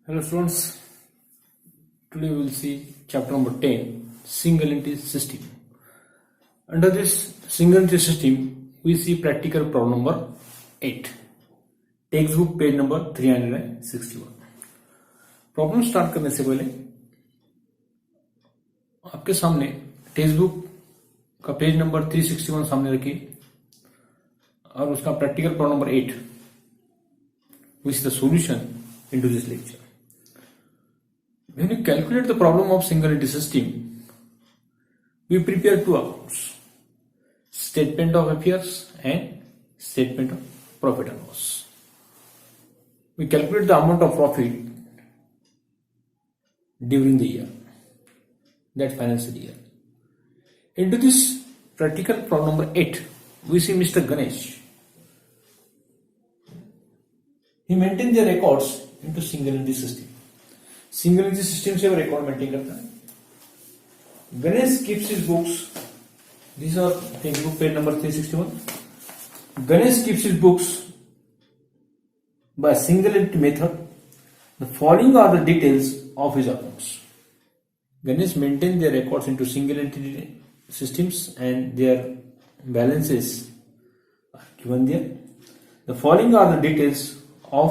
Hello students, today we will see chapter number 10, single entity system. Under this single entity system, we see practical problem number 8, textbook page number 361. Problem start करने से पहले आपके सामने text book का page number 361 सामने रखिए और उसका practical problem number 8 which the solution into this lecture. When you calculate the problem of single entity system, we prepare two accounts, statement of affairs and statement of profit and loss. We calculate the amount of profit during the year, that financial year. Into this practical problem number 8, we see Mr. Ganesh. He maintained the records into single entity system. Single entity system से वो record maintain करता है. Ganesh keeps his books. This are text book page number 361. Ganesh keeps his books by single entity method. The following are the details of his accounts. Ganesh maintain their records into single entity systems and their balances are given there. The following are the details of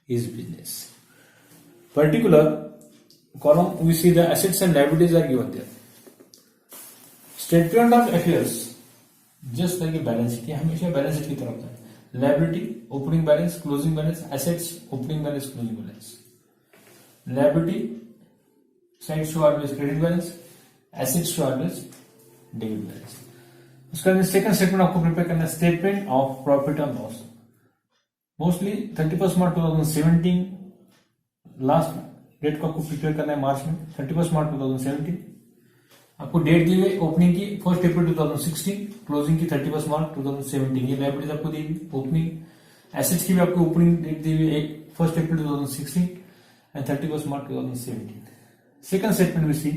his business. Particular column, we see the assets and liabilities are given there. Statement of affairs, just like a balance sheet, हमेशा balance sheet की तरफ होता है. Liability, opening balance, closing balance, assets, opening balance, closing balance. Liability side show always credit balance, assets show always debit balance. उसका second statement आपको prepare करना है, statement of profit and loss. Mostly 31 March 2017 last date को आपको prepare करना है. मार्च में 31 March 2017 आपको डेट दी हुई ओपनिंग की 1 अप्रैल 2016, क्लोजिंग की 31 मार्च 2017. ये लाइबिलिटीज आपको दी हुई ओपनिंग. एसेट्स की भी आपको ओपनिंग डेट दी हुई 1 April 2016 and 31 March 2017. Second statement we see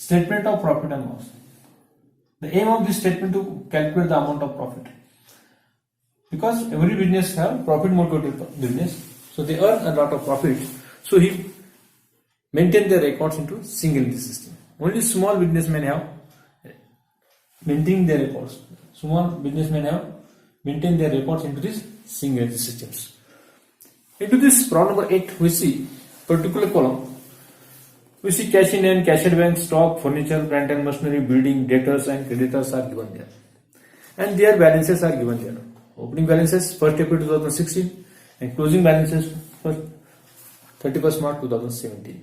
statement of profit and loss. The aim of this statement to calculate the amount of profit, because every business have profit motivated business, so they earn a lot of profit. So he maintain their records into single entity system. Only small businessmen have maintained their records. Small businessmen have maintained their records into this single entity systems. Into this problem number 8, we see particular column. We see cash in hand, cash at bank, stock, furniture, plant and machinery, building, debtors and creditors are given there. And their balances are given there. Opening balances 1st April 2016 and closing balances 31st March 2017.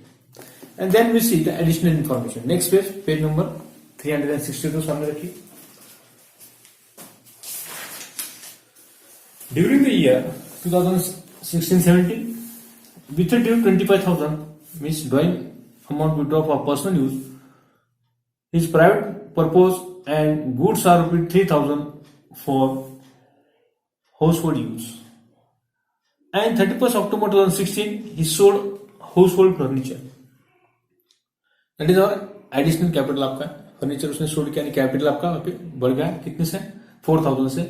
And then we see the additional information. Next page, page number 362 सामने रखिए. During the year 2016-17, with a due 25,000 means drawing amount withdraw for personal use. His private purpose and goods are ₹3,000 for household use. And 31st October 2016, he sold household furniture. That is our additional capital आपका. Furniture उसने sold किया, capital आपका वहां पे बढ़ गया कितने से 4,000 से.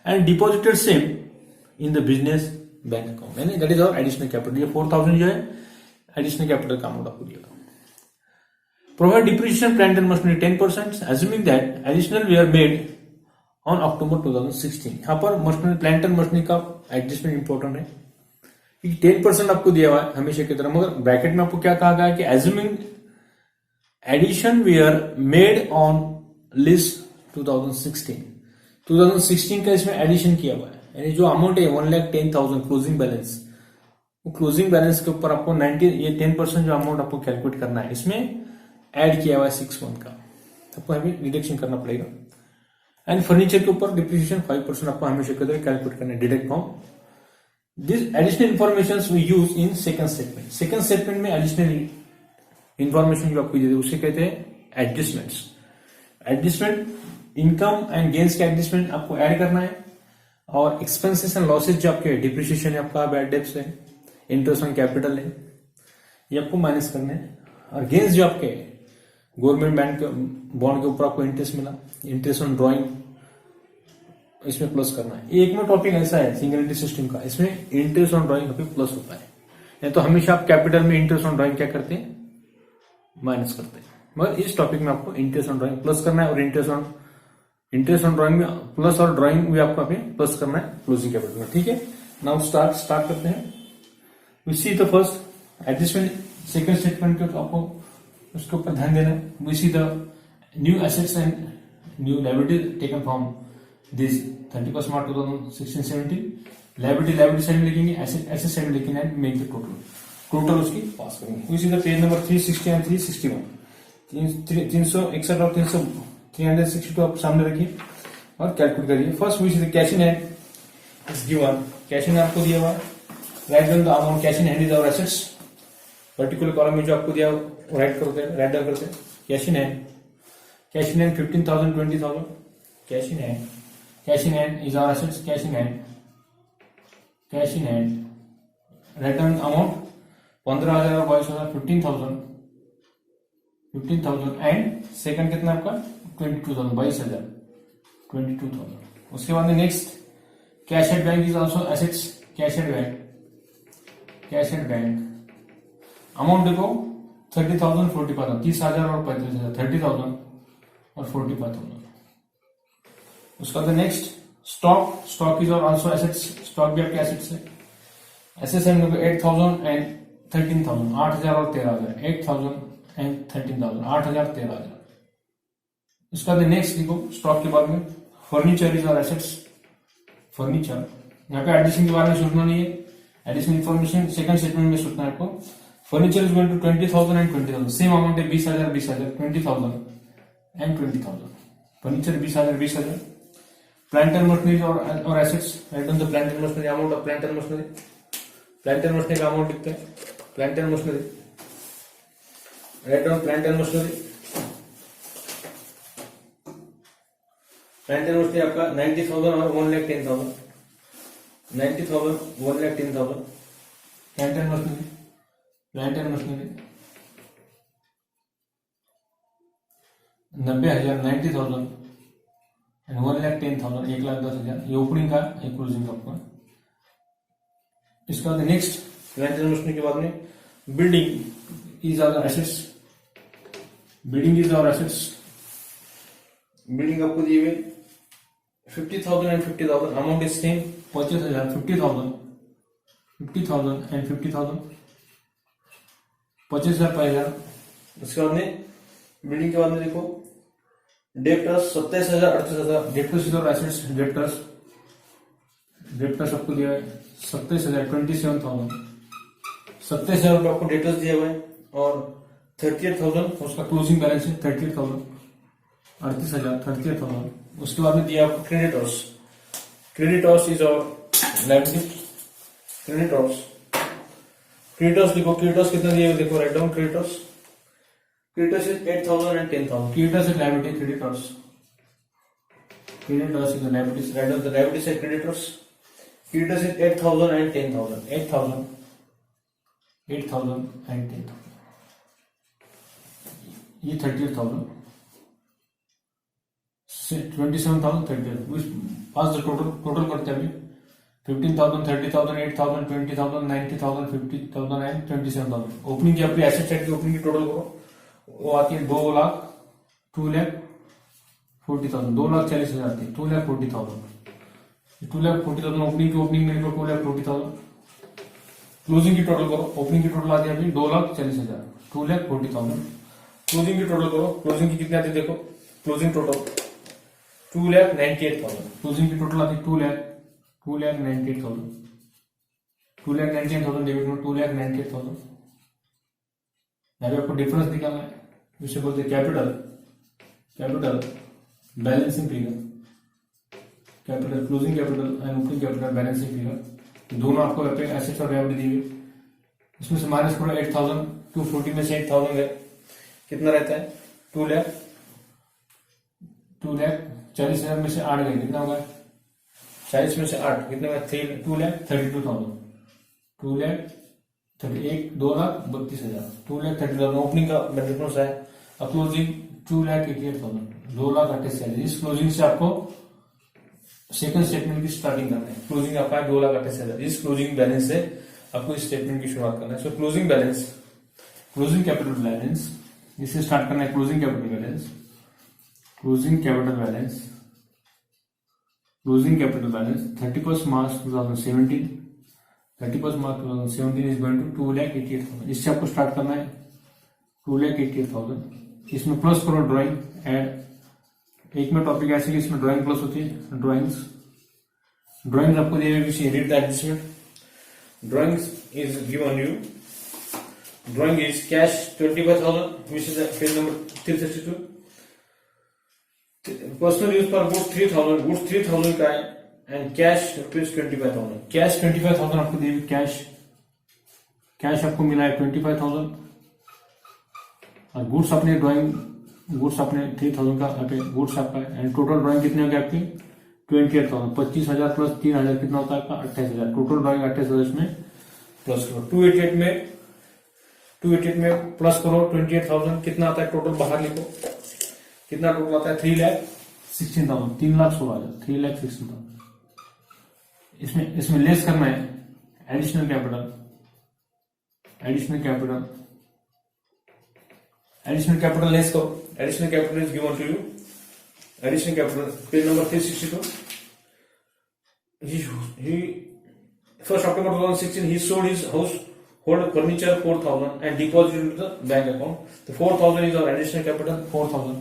And deposited same in the business bank account. यानी that is our additional capital. ये 4,000 जो है एडिशनल कैपिटल का अमाउंट आपको दिया. Provide depreciation plant and machinery 10%, assuming that additional were made on October 2016. यहाँ पर मशीनरी प्लांट एंड मशीनरी का एडजस्टमेंट इंपॉर्टेंट है कि 10% आपको दिया हुआ है हमेशा की तरह, मगर ब्रैकेट में आपको क्या कहा गया है कि assuming addition were made on list 2016. 2016 का इसमें एडिशन किया हुआ है. यानी जो अमाउंट है 1,10,000 क्लोजिंग बैलेंस, वो क्लोजिंग बैलेंस के ऊपर आपको 10% जो अमाउंट आपको कैलकुलेट करना है इसमें ऐड किया हुआ है 6 मंथ का, आपको हमें डिडक्शन करना पड़ेगा. एंड फर्नीचर के ऊपर डिप्रिसिएशन 5% आपको हमेशा कैलकुलेट करना है deduct from this. Additional information we use in second statement. Second statement में एडिशनल इंफॉर्मेशन जो आपको दे उसे कहते हैं adjustments. Adjustment income and gains के एडजस्टमेंट आपको ऐड करना है, और एक्सपेंसेस एंड लॉसेज जो आपके डिप्रिसिएशन है आपका, बैड डेब्ट्स है, इंटरेस्ट ऑन कैपिटल है, ये आपको माइनस करने हैं. और गेन्स जो आपके गवर्नमेंट बैंक बॉन्ड के ऊपर आपको इंटरेस्ट मिला, इंटरेस्ट ऑन ड्रॉइंग, इसमें प्लस करना है. एक में टॉपिक ऐसा है सिंगल एंटिटी सिस्टम का, इसमें इंटरेस्ट ऑन ड्रॉइंग प्लस होता है. नहीं तो हमेशा आप कैपिटल में इंटरेस्ट ऑन ड्राइंग क्या करते हैं, माइनस करते हैं। मगर इस टॉपिक में आपको इंटरेस्ट ऑन ड्राइंग प्लस करना है और इंटरेस्ट ऑन ड्राइंग में प्लस और ड्राइंग भी आपको अभी प्लस करना है क्लोजिंग कैपिटल में। ठीक है, नाउ स्टार्ट करते हैं। We see the first adjustment second statement के आपको उसके ऊपर ध्यान देना है। We see the new assets and new liability taken from this 31 March 2016-17। Liability side में लिखेंगे, एसेट साइड में लिखेंगे एंड मेक द टोटल उसकी पास करेंगे। We see the page number 360 and 361, 361 और 362 आप सामने रखिए और कैलकुलेट करिए। First we see the cash in hand is given, cash in आपको दिया हुआ है। Right down the amount cash in hand is our assets, particular column में जो आपको दिया राइट डाउन करते हैं। Cash in hand 15,000 20,000, cash in hand is our assets, cash in hand right down amount 15,000 और 22,000, 15,000 एंड सेकंड कितना आपका 22,000, 22,000। उसके बाद में next cash at bank is also assets, cash at bank amount देखो 30,000 45,000, 30,000 और 35,000, 30,000 और 45,000। उसका बाद next stock is also assets, stock भी आपके एसेट्स है। एसेट्स है 8,000 एंड 13,000, 8,000 और 13,000, 8,000 एंड 13,000, 8,000 13,000। उसका बाद नेक्स्ट देखो स्टॉक के बाद में फर्नीचर इज और एसेट्स, फर्नीचर यहाँ पे एडिशन के बारे में सोचना नहीं है, एडिशनल इन्फॉर्मेशन सेकंड स्टेटमेंट में सोचना है आपको। Furniture is going to 20,000 and 20,000, same amount है 20,000 20,000 एंड 20,000। फर्नीचर 20,000। प्लांटर मशीनरी और assets, right on the plant or machinery amount of plant or machinery का अमाउंट लिखते हैं। Plant or machinery right on plant or machinery आपका 90,000 और 1,10,000, 90,000 1,10,000। Plant or machinery 90,000, 90,000 and 1,10,000, 1,10,000। ये opening का एक क्लोजिंग का आपका। इसके बाद नेक्स्ट प्लांटर मशीनरी के बाद में building is our assets, building आपको दिए हुए 50,000 and 50,000, amount is same 25,000, 50,000 and 50,000, 25,000 5,000। उसके बाद में बिल्डिंग के बाद में देखो डेप्टर्स 27,000 38,000, डेप्टर्स इज और एसेट्स, डेप्टर्स आपको दिया है 27,000 27,000, 27,000 रुपये आपको डेप्टर्स दिया हुआ है और 38,000 उसका क्लोजिंग बैलेंस है 38,000, 38,000 38,000। उसके बाद में दिया आपको क्रेडिटर्स इज और लायबिलिटी, क्रेडिटर्स लिखो, क्रेडिटर्स कितना दिया हुआ देखो, write down creditors is 8,000 and 10,000, creditors is liability, creditors is liability, right down the liability side creditors is 8,000 and 10,000, 8,000 and 10,000। ये 38,000 27,000 38,000। पास द टोटल करते हैं अभी 15,000 30,000 8,000 20,000 90,000 50,000 एंड 27,000। ओपनिंग की अपनी एसेट साइड की ओपनिंग की टोटल करो, वो आती है 2,40,000, 2,40,000 आती है, 2,40,000 ओपनिंग में लिखो 2,40,000। क्लोजिंग की टोटल करो, ओपनिंग की टोटल आती है अभी 2,40,000, 2,40,000। क्लोजिंग की टोटल करो, क्लोजिंग की कितनी आती है देखो, क्लोजिंग टोटल 2,98,000, क्लोजिंग की टोटल आती है 2,98,000, 2,98,000 डेबिट में 2,98,000। यहाँ पे आपको डिफरेंस निकालना है, जिसे बोलते हैं capital balancing figure, capital closing capital and opening capital balancing figure, दोनों आपको एसेट्स और लायबिलिटी दी हुई। इसमें से माइनस करो 8,000, 240 में से 8,000 है, कितना रहता है 2,40,000 में से 8 गए, कितना होगा 40 में से 8 कितने में 2,32,000, 2,32,000, 2,30,000 ओपनिंग का डिफरेंस है। अब क्लोजिंग 2,88,000, 2,88,000। इस क्लोजिंग से आपको सेकंड स्टेटमेंट की स्टार्टिंग करना है। क्लोजिंग आपका है 2,88,000, इस क्लोजिंग बैलेंस से आपको इस स्टेटमेंट की शुरुआत करना है। So closing balance, closing capital balance, इससे स्टार्ट करना है। Closing capital balance, closing capital balance, closing capital balance 31 March 2017, 31 March 2017 is going to 2,88,000। इससे आपको स्टार्ट करना है 2,88,000। इसमें प्लस करो ड्राइंग एड। एक में टॉपिक ऐसे कि इसमें ड्राइंग प्लस होती है। ड्राइंग्स आपको दिए हुए read the adjustment. Drawings is given you. Drawing is cash 25,000 which is page number 362। Personal use पर गुड्स 3,000, गुड्स 3,000 का है एंड कैश ₹25,000। कैश 25,000 आपको दिए। कैश आपको मिला है 25,000 और गुड्स अपने ड्राइंग, गुड्स अपने 3,000 का गुड्स आपका है एंड टोटल ड्राइंग कितने हो गए आपकी 28,000। 25,000 प्लस 3,000 कितना होता है आपका 28,000। टोटल ड्राइंग 28,000 इसमें प्लस करो। 288 में प्लस करो 28,000 कितना आता है टोटल बाहर लिखो। कितना टोटल आता है 3,16,000, 3,16,000, 3,16,000। इसमें लेस करना है additional capital. Additional capital less करो। Additional capital is given to you. Additional capital page number 362। He 1st October 2016 he sold his household furniture 4,000 and deposited into the bank account. The 4,000 is our additional capital। 4,000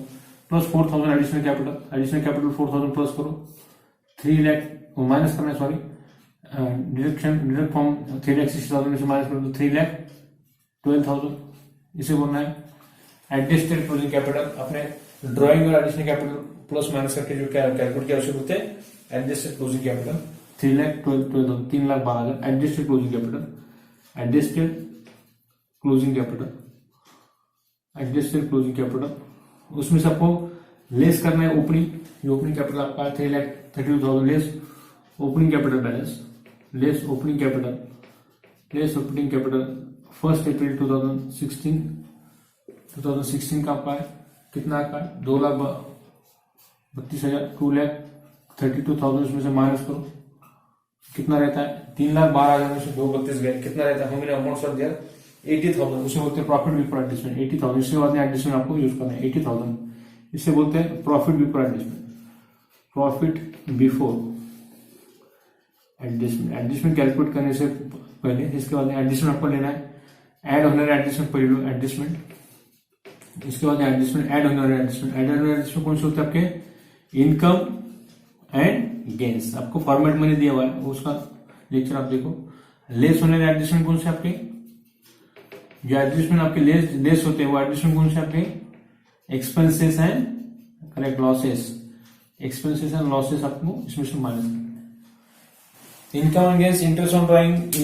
plus 4,000 additional capital। additional capital 4,000 plus करो 3 lakh minus करना है, sorry deduct from 3,60,000 में से minus करो तो 3,12,000। इसे बोलना है एडजस्टेड क्लोजिंग कैपिटल। अपने ड्राइंग और एडिशनल कैपिटल प्लस माइनस करके जो कैलकुलेट किया आवश्यक होते हैं adjusted closing capital 3,12,000, 3,12,000 adjusted closing capital. Adjusted closing capital उसमें से आपको लेस करना है ओपनिंग। ओपनिंग कैपिटल आपका 3,32,000 less opening capital balance, less opening capital 1 April 2016 का आपका है कितना का 2,32,000। 2,32,000 इसमें से माइनस करो कितना रहता है 3,12,000 में से 2,32 गए कितना रहता है। हमने अमाउंट सर दिया 80,000। उसे बोलते हैं प्रॉफिट बिफोर एडजस्टमेंट। 80,000 इसके बाद एडजस्टमेंट आपको यूज करना है 80,000। इसे बोलते हैं profit before adjustment. Profit before adjustment calculate करने से पहले इसके बाद एडजस्टमेंट आपको लेना है। एड होने एडजस्टमेंट पर लो एडजस्टमेंट। इसके बाद एडजस्टमेंट एड होने एडजस्टमेंट कौन से होते हैं आपके इनकम एंड गेन्स। आपको फॉर्मेट मैंने दिया हुआ है उसका लेक्चर आप देखो। लेस होने एडजस्टमेंट कौन से आपके जो एडजस्टमेंट आपके लेस होते हैं वो एडजस्टमेंट कौन से आपके expenses and correct losses. Expenses and losses आपको इसमें से माइनस करना है। Income and gains interest on drawing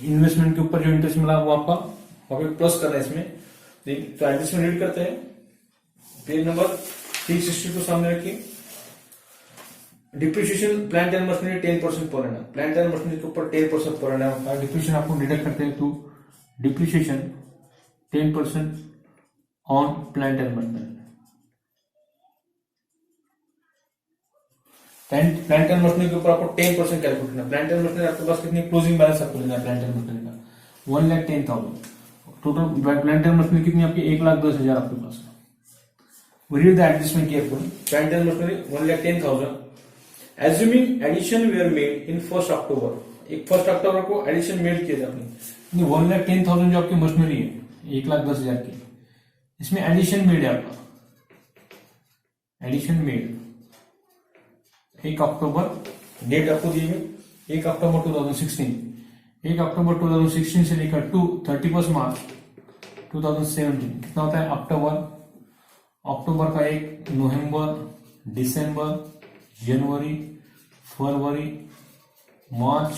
investment के ऊपर जो इंटरेस्ट मिला वो आपका प्लस करना है इसमें। तो एडजस्टमेंट रीड करते हैं पेज नंबर 362 सामने रखिए। Depreciation plant and machinery 10% per annum. Plant and machinery के ऊपर 10% पर एनम डिप्रिसिएशन आपको डिडक्ट करते हैं तो depreciation 10% on plant and machinery. Plant and machinery के ऊपर आपको 10% कैलकुलेट करना है। प्लांट एंड मशीनरी आपके पास कितनी क्लोजिंग बैलेंस आपको लेना है प्लांट एंड मशीनरी का 1,10,000। टोटल प्लांट एंड मशीनरी कितनी आपकी 1,10,000 आपके पास है। Read the adjustment carefully. Plant and machinery 1,10,000। Assuming addition were made in 1st October, 1 अक्टूबर को एडिशन मेड किए थे आपने 1,10,000 जो आपकी मशीनरी है 1,10,000 की इसमें एडिशन मेड है आपका। एडिशन मेड 1 अक्टूबर डेट आपको दी हुई 1 अक्टूबर 2016। 1 अक्टूबर 2016 से लेकर टू 31 मार्च 2017 कितना होता है अक्टूबर का 1 नवंबर, दिसंबर, जनवरी, फरवरी, मार्च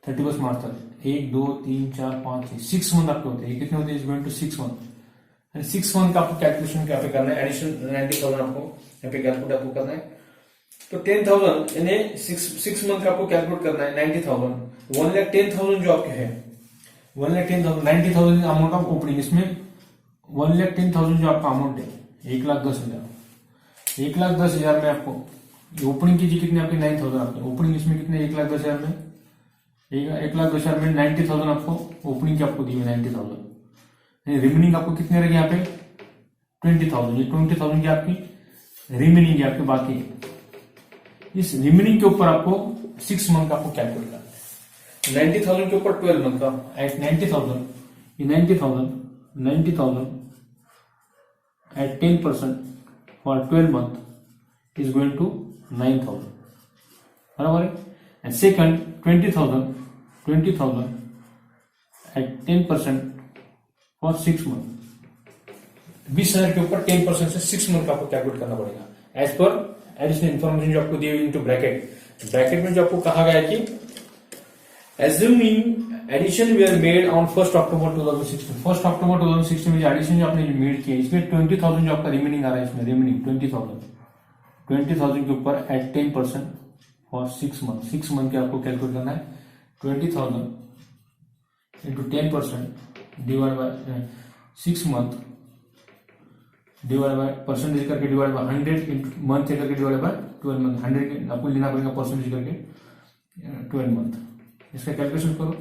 31 मार्च तक 1 2 3 4 5 6 मंथ आपके होते हैं। कितने होते हैं 6 मंथ। 6 मंथ का आपको कैलकुलेशन क्या पे करना है। एडिशन 90,000 आपको यहाँ पे कैलकुलेट आपको करना है। तो 10,000 यानी 6 मंथ का आपको कैलकुलेट करना है 90,000। 1,10,000 जो आपके है 1,10,000 90,000 अमाउंट ऑफ ओपनिंग। इसमें 1,10,000 जो आपका अमाउंट है 1,10,000। 1,10,000 में आपको ओपनिंग कीजिए कितने आपके 9,000 आपके ओपनिंग इसमें कितने 1,10,000 में 1,10,000 में 90,000 आपको ओपनिंग की आपको दी है 90,000, रिमेनिंग आपको कितने रहेगी यहाँ पे 20,000। ये 20,000 की आपकी रिमेनिंग है आपके बाकी। इस रिमेनिंग के ऊपर आपको 6 मंथ का आपको कैलकुलेट करना है। 90,000 के ऊपर 12 मंथ का एट 90,000, ये 90,000 at 10% for 12 month is going to 9,000, बराबर है। And second 20,000 at 10% for 6 month, 20,000 के ऊपर 10% से 6 मंथ का आपको कैलकुलेट करना पड़ेगा एज पर एडिशनल इन्फॉर्मेशन जो आपको दी हुई इनटू ब्रैकेट में जो आपको कहा गया है कि assuming addition we are made on 1 October 2016, 1 October 2016 में जो एडिशन जो आपने मेड किया इसमें 20,000 जो आपका रिमेनिंग आ रहा है, इसमें रिमेनिंग 20,000 के ऊपर एट 10% फॉर 6 मंथ, 6 मंथ के आपको कैलकुलेट करना है। 20,000 into 10% divide by 6 month divide by percentage करके डिवाइड बाय 100 इंटू मंथ करके डिवाइड बाय 12 मंथ, 100 आपको लेना पड़ेगा परसेंटेज करके 12 मंथ। इसका कैलकुलेशन करो,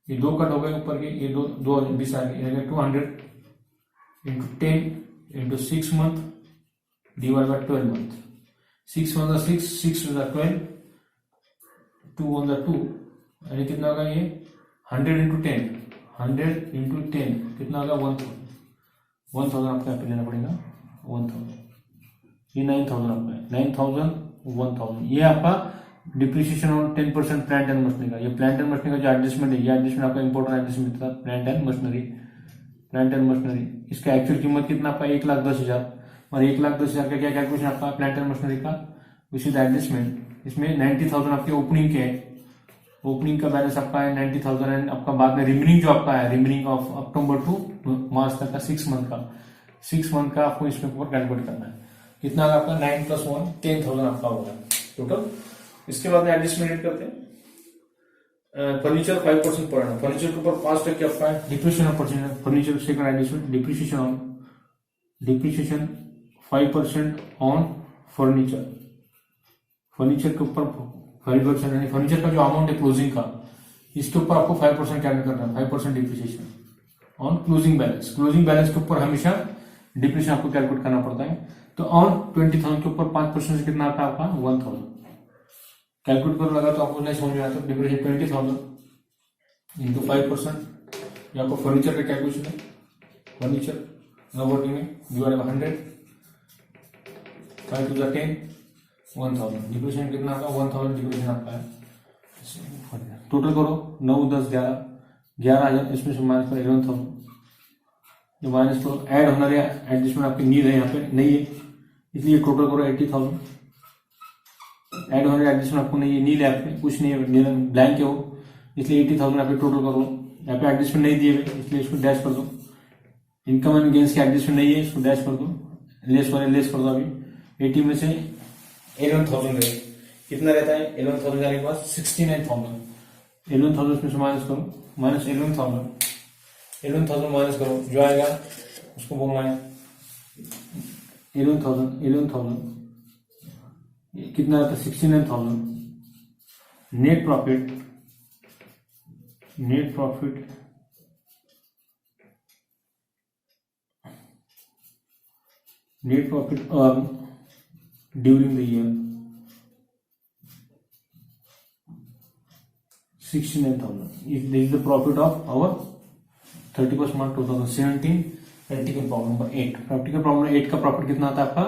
ये 2 कट हो गए ऊपर के, ये 2 20 आ गए, 200 into 10 into 6 month divide by 12 month, 6 one 6, 6 12, 2 one 2, यानी कितना होगा ये 100 इंटू 10, 100 इंटू 10 कितना होगा 1,000 आपको यहाँ पे लेना पड़ेगा 1,000, ये 9,000 आपका है, 9,000 1,000। ये आपका depreciation on 10% plant and machinery का, ये प्लांट एंड मशीनरी का जो एडजस्टमेंट है, ये एडजस्टमेंट आपका इंपॉर्टेंट एडजस्टमेंट था। प्लांट एंड मशीनरी इसका एक्चुअल कीमत कितना आपका 1,10,000, और 1,10,000 का क्या कैलकुलेशन आपका प्लांट एंड मशीनरी का विच इज एडजस्टमेंट। इसमें 90,000 आपके ओपनिंग के है, ओपनिंग का बैलेंस आपका है 90,000 एंड आपका बाद में रिमेनिंग जो आपका है रिमेनिंग ऑफ अक्टूबर टू मार्च तक का 6 मंथ का आपको इसमें ऊपर कैलकुलेट करना है। कितना आपका 9 + 1 10,000 आपका होगा टोटल। इसके बाद में एडजस्टमेंट करते हैं। फर्नीचर 5% पर एनम, फर्नीचर के ऊपर 5% आपका है depreciation of furniture. Second adjustment depreciation 5% on furniture, furniture के ऊपर 5%, यानी फर्नीचर का जो अमाउंट है क्लोजिंग का, इसके ऊपर आपको 5% कैलकुलेट करना है, 5% depreciation on closing balance. Closing balance के ऊपर हमेशा डिप्रिसिएशन आपको कैलकुलेट करना पड़ता है। तो ऑन 20,000 के ऊपर 5% से कितना आता है आपका 1,000 कैलकुलेट कर लगा, तो आपको नहीं समझ में आता। डिप्रिसिएशन 20,000 इंटू 5%, ये आपको फर्नीचर का कैलकुलेशन है, फर्नीचर नोवर्टी में डिवाइड बाय 100, 5 × 10 1,000। डिप्रिसिएशन कितना आपका 1,000 डिप्रिसिएशन आपका है। टोटल करो 9 10 11,000, इसमें से माइनस करो 11,000, जो माइनस करो ऐड होना रहा एडजस्टमेंट आपकी नीड है यहाँ पे नहीं है, इसलिए टोटल करो 80,000। ऐड होने एडजस्टमेंट आपको नहीं है, नील है आपके कुछ नहीं है, ब्लैंक है वो, इसलिए 80,000 यहाँ पे टोटल करो। यहाँ पे एडजस्टमेंट नहीं दिए हुए इसलिए इसको डैश कर दो। इनकम एंड गेन्स की एडजस्टमेंट नहीं है, इसको डैश कर दो, लेस कर दो। अभी 80 में से 11,000 रहे, कितना रहता है 11,000 जाने के बाद 69,000, 11,000 इसमें से माइनस करो, माइनस 11,000 माइनस करो, जो आएगा उसको बोलना है 11,000 कितना आता है 69,000। Net profit earn during the year 69,000। This is the profit of our 31st March 2017 practical problem number 8। Practical problem 8 का प्रॉफिट कितना आता है आपका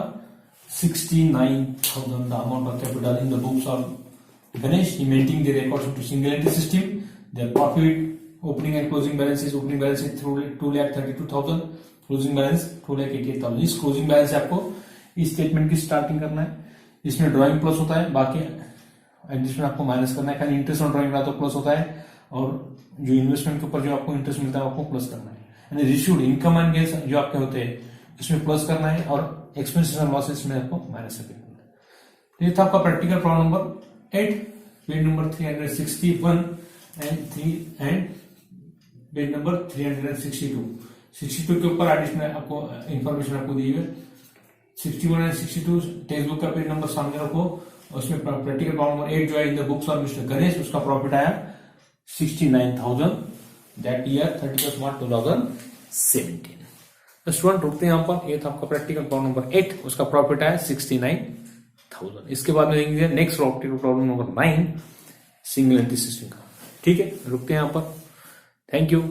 69,000। The amount of capital in the books of Ganesh. He maintained the records into single entry system. Their profit, opening and closing balances. Opening balance is 2,32,000. Closing balance 2,88,000। इस closing balance से आपको इस statement की starting करना है। इसमें drawing plus होता है, बाकी एडजस्टमेंट आपको माइनस करना है। खाली इंटरेस्ट ऑन ड्राइंग तो प्लस होता है, और जो इन्वेस्टमेंट के ऊपर जो आपको इंटरेस्ट मिलता है आपको प्लस करना है। यानी रिसीव्ड इनकम एंड गेन्स जो आपके होते हैं इसमें प्लस करना है, और एक्सपेंसेस एंड लॉसेस में आपको माइनस करना है। तो ये था आपका practical problem number 8, page number 361 and page number 362 के ऊपर एडिशनल आपको इंफॉर्मेशन आपको दी है। 61 एंड 62 टेक्स्ट बुक का पेज नंबर सामने रखो, उसमें प्रैक्टिकल प्रॉब्लम नंबर 8 जो है in the books of mister Ganesh, उसका प्रॉफिट आया 69,000 दैट ईयर 31 मार्च 2017। तो स्टूडेंट रुकते हैं यहाँ पर। ये था आपका प्रैक्टिकल प्रॉब्लम नंबर 8, उसका प्रॉफिट आया 69,000। इसके बाद में देखेंगे next practical problem number 9 single entry system का। ठीक है, रुकते हैं यहाँ पर। Thank you.